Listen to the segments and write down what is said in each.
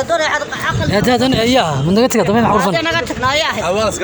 دور عقل هذا اياه من دقتك طبعا معروفين انا قلت لك يا حواس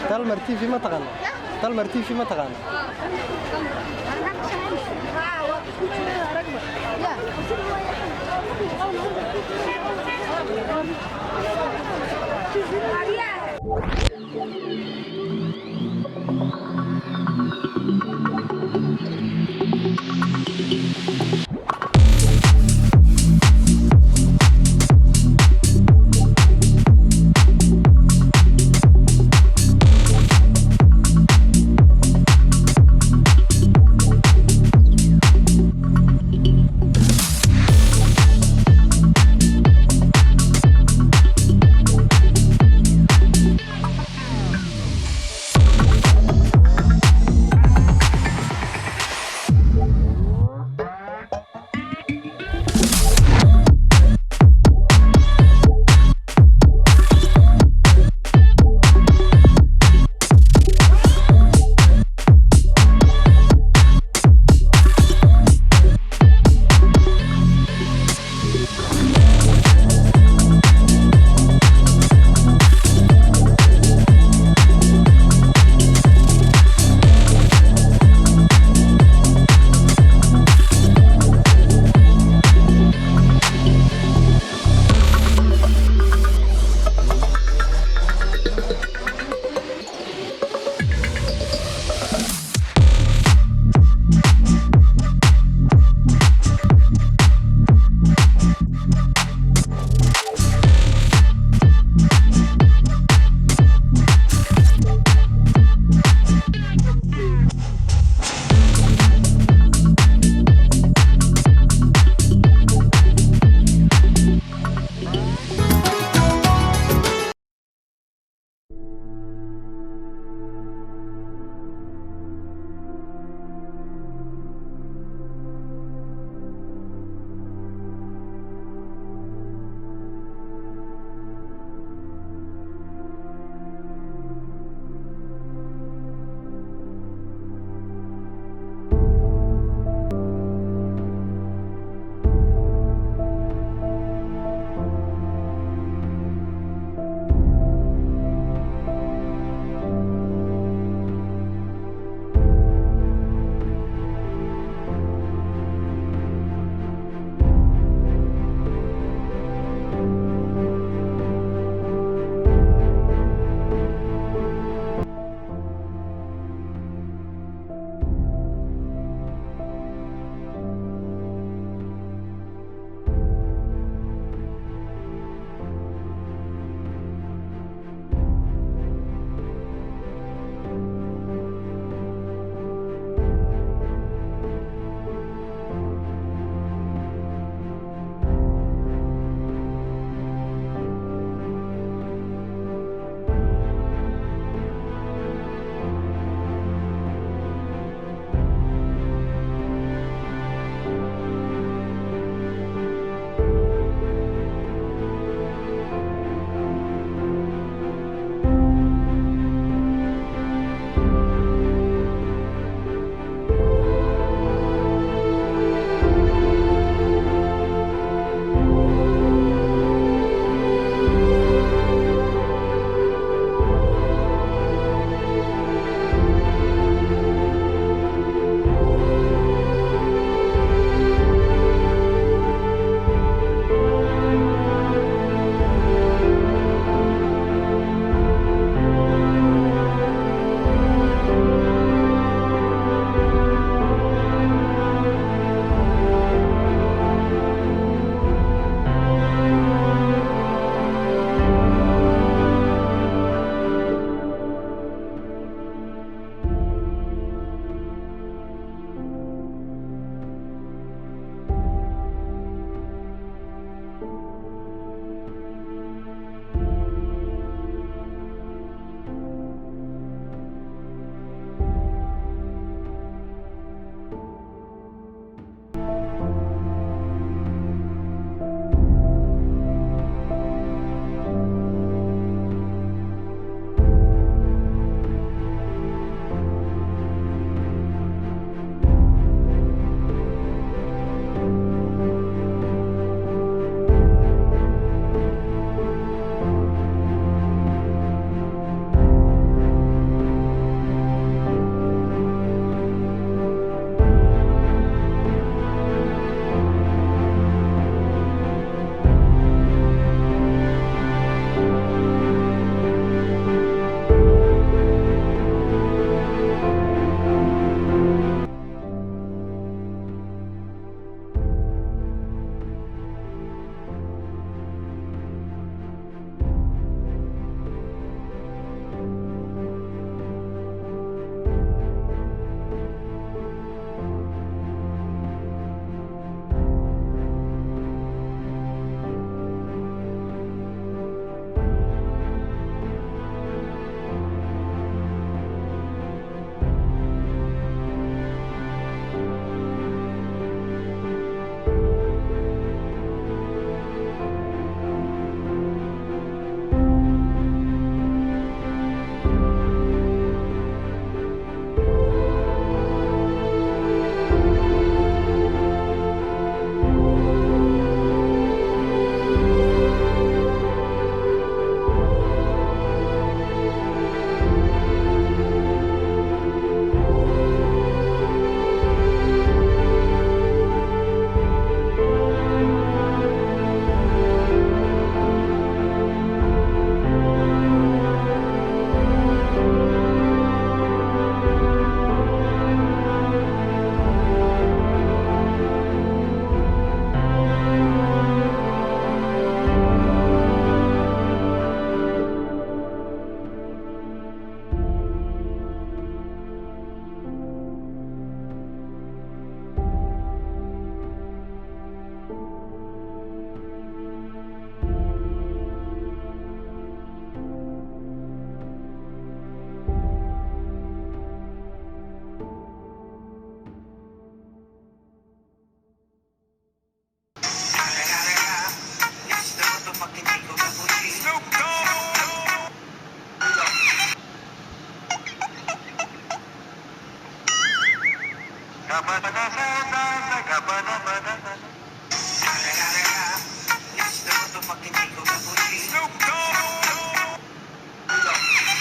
dalmar tv ma taqaana dalmar tv ma taqaana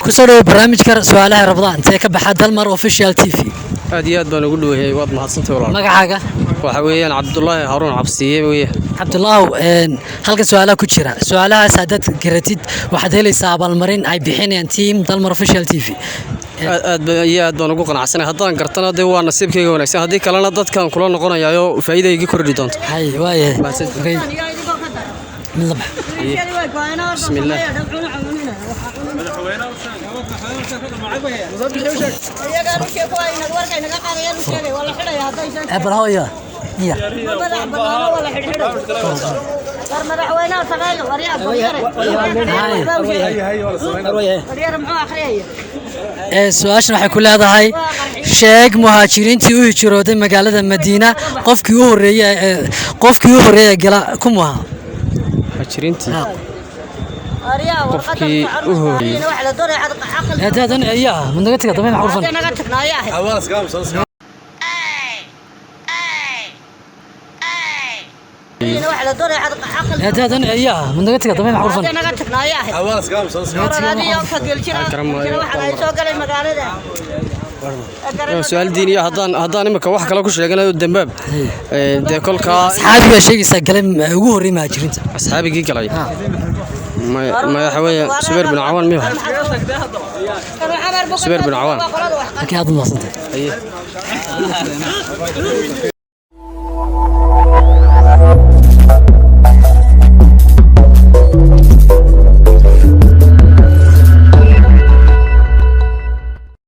kusoo dhawo barnaamijka su'aalaha Ramadaan ee ka baxa Dalmar Official TV. aad iyo aad baan ugu dhawahay waad mahadsantahay walaal magacaaga waxa weeyaan Cabdullaahi Haruun Cabsiye weeye Cabdullaahi halka su'aalaha ku jira su'aalahaas hadad garatid waxaad helaysaa abaalmarin ay bixinayaan team Dalmar Official TV. aad baan ugu qanacsanahay haddaan gartana dee waa nasiibkayga wanaagsan haddii kalena dadkan kula noqonayo faa'iidayga kordhi doonto hay waaye بسم الله أبرهايا يا su-aashan waxay ku leedahay sheeg muhaajiriintii u hijrooday magaalada Madiina qofkii u horeeyay gala kuma muhaajiriintii qofkii u horeeyay هذا اياه من دقتك طبعا معروفين هذا اياه من دقتك طبعا معروفين سؤال ديني هذا imika wax kale ku sheeganayo dambaab de kolka asxaabiga sheegaysa galan ugu horeeyay muhaajiriinta asxaabigii galay ما حوي سبير بن عوان ميو سبير بن عوان أكيد هذا